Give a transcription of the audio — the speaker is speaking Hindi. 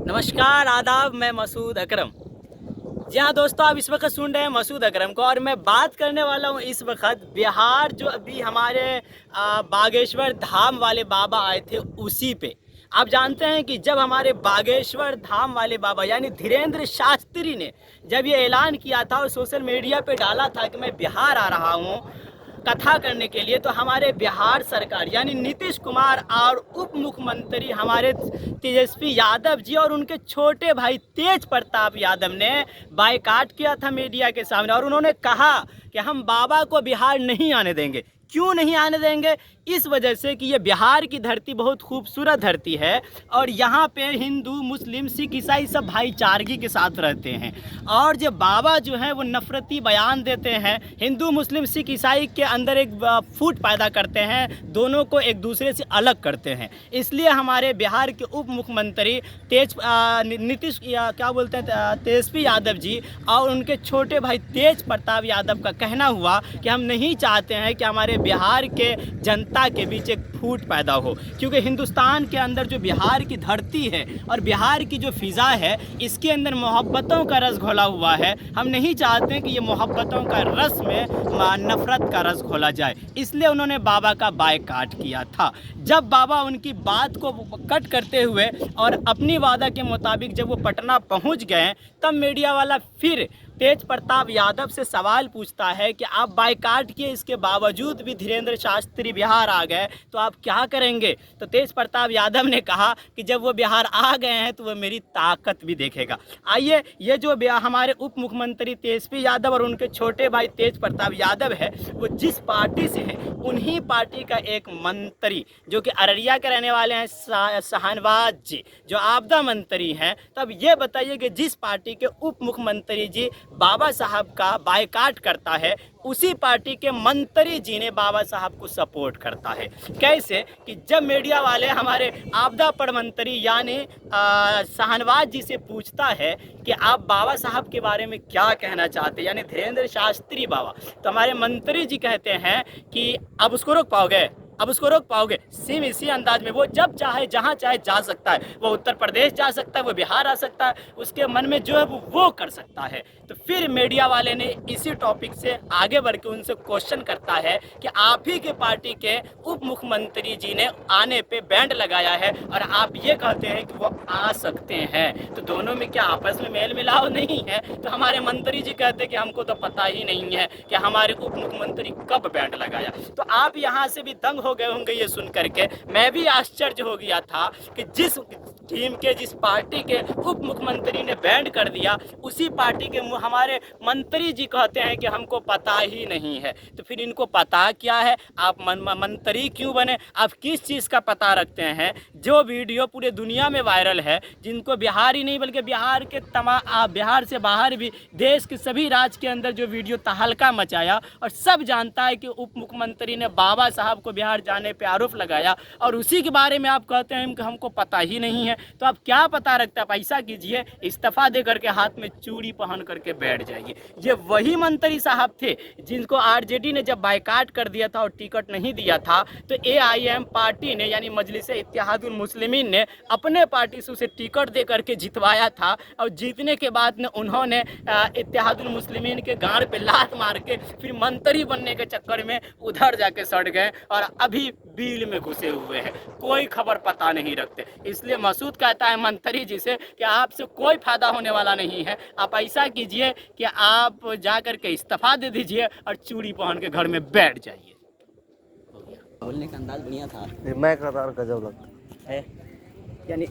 नमस्कार आदाब, मैं मसूद अकरम। जी हाँ दोस्तों, आप इस वक्त सुन रहे हैं मसूद अकरम को और मैं बात करने वाला हूँ इस वक्त बिहार जो अभी हमारे बागेश्वर धाम वाले बाबा आए थे उसी पे। आप जानते हैं कि जब हमारे बागेश्वर धाम वाले बाबा यानी धीरेन्द्र शास्त्री ने जब ये ऐलान किया था और सोशल मीडिया पे डाला था कि मैं बिहार आ रहा हूँ कथा करने के लिए, तो हमारे बिहार सरकार यानी नीतीश कुमार और उप मुख्यमंत्री हमारे तेजस्वी यादव जी और उनके छोटे भाई तेज प्रताप यादव ने बायकाट किया था मीडिया के सामने और उन्होंने कहा कि हम बाबा को बिहार नहीं आने देंगे। क्यों नहीं आने देंगे? इस वजह से कि ये बिहार की धरती बहुत खूबसूरत धरती है और यहाँ पे हिंदू मुस्लिम सिख ईसाई सब भाईचारगी के साथ रहते हैं। और जो बाबा जो हैं वो नफरती बयान देते हैं, हिंदू मुस्लिम सिख ईसाई के अंदर एक फूट पैदा करते हैं, दोनों को एक दूसरे से अलग करते हैं। इसलिए हमारे बिहार के उप मुख्यमंत्री नीतीश क्या बोलते हैं तेजस्वी यादव जी और उनके छोटे भाई तेज प्रताप यादव का कहना हुआ कि हम नहीं चाहते हैं कि हमारे बिहार के जनता के बीच एक फूट पैदा हो, क्योंकि हिंदुस्तान के अंदर जो बिहार की धरती है और बिहार की जो फ़िज़ा है इसके अंदर मोहब्बतों का रस घोला हुआ है। हम नहीं चाहते कि ये मोहब्बतों का रस में नफ़रत का रस घोला जाए, इसलिए उन्होंने बाबा का बायकाट किया था। जब बाबा उनकी बात को कट करते हुए और अपनी वादा के मुताबिक जब वो पटना पहुंच गए, तब मीडिया वाला फिर तेज प्रताप यादव से सवाल पूछता है कि आप बायकाट किए, इसके बावजूद भी धीरेन्द्र शास्त्री बिहार आ गए तो आप क्या करेंगे? तो तेज प्रताप यादव ने कहा कि जब वो बिहार आ गए हैं तो वो मेरी ताकत भी देखेगा। आइए, ये जो हमारे उप मुख्यमंत्री तेजस्वी यादव और उनके छोटे भाई तेज प्रताप यादव है, वो जिस पार्टी से हैं उन्हीं पार्टी का एक मंत्री जो कि अररिया के रहने वाले हैं शाहनवाज जी, जो आपदा मंत्री हैं। तब ये बताइए कि जिस पार्टी के उप मुख्यमंत्री जी बाबा साहब का बायकाट करता है, उसी पार्टी के मंत्री जी ने बाबा साहब को सपोर्ट करता है। कैसे कि जब मीडिया वाले हमारे आपदा पर मंत्री यानी शाहनवाज जी से पूछता है कि आप बाबा साहब के बारे में क्या कहना चाहते हैं, यानी धीरेन्द्र शास्त्री बाबा, तो हमारे मंत्री जी कहते हैं कि अब उसको रोक पाओगे, अब उसको रोक पाओगे? सेम इसी अंदाज में वो जब चाहे जहाँ चाहे जा सकता है, वो उत्तर प्रदेश जा सकता है, वो बिहार आ सकता है, उसके मन में जो है वो कर सकता है। तो फिर मीडिया वाले ने इसी टॉपिक से आगे बढ़ के उनसे क्वेश्चन करता है कि आप ही के पार्टी के उप मुख्यमंत्री जी ने आने पे बैंड लगाया है और आप ये कहते हैं कि वो आ सकते हैं, तो दोनों में क्या आपस में मेल मिलाव नहीं है? तो हमारे मंत्री जी कहते हैं कि हमको तो पता ही नहीं है कि हमारे उप मुख्यमंत्री कब बैंड लगाया। तो आप यहाँ से भी दंग हो गए होंगे ये सुन करके। मैं भी आश्चर्य हो गया था कि जिस टीम के जिस पार्टी के उप मुख्यमंत्री ने बैंड कर दिया, उसी पार्टी के हमारे मंत्री जी कहते हैं कि हमको पता ही नहीं है। तो फिर इनको पता क्या है? आप मंत्री क्यों बने? आप किस चीज़ का पता रखते हैं? जो वीडियो पूरे दुनिया में वायरल है, जिनको बिहार ही नहीं बल्कि बिहार के बिहार से बाहर भी देश के सभी राज्य के अंदर जो वीडियो तहलका मचाया और सब जानता है कि उप मुख्यमंत्री ने बाबा साहब को बिहार जाने पे आरोप लगाया और उसी के बारे में आप कहते हैं कि हमको पता ही नहीं है। तो आप क्या पता रखता है? पैसा कीजिए, इस्तीफा दे करके हाथ में चूड़ी पहन करके बैठ जाइए। ये वही मंत्री साहब थे जिनको आरजेडी ने जब बायकाट कर दिया था और टिकट नहीं दिया था, तो एआईएम पार्टी ने यानी मजलिस इत्तेहादुल मुस्लिमीन ने अपने पार्टी से उसे टिकट दे करके जितवाया था और जीतने के बाद ने उन्होंने इत्तेहादुल मुस्लिमीन के गाड़ पे लात मार के फिर मंत्री बनने के चक्कर में उधर जाके सड़ गए और अभी बिल में घुसे हुए हैं, कोई खबर पता नहीं रखते। इसलिए मसूद कहता है मंत्री जी से कि आपसे कोई फायदा होने वाला नहीं है। आप ऐसा कीजिए कि आप जा करके इस्तीफा दे दीजिए और चूड़ी पहन के घर में बैठ जाइए। बोलने का अंदाज बढ़िया था। मैं कतार गजब लगता है यानी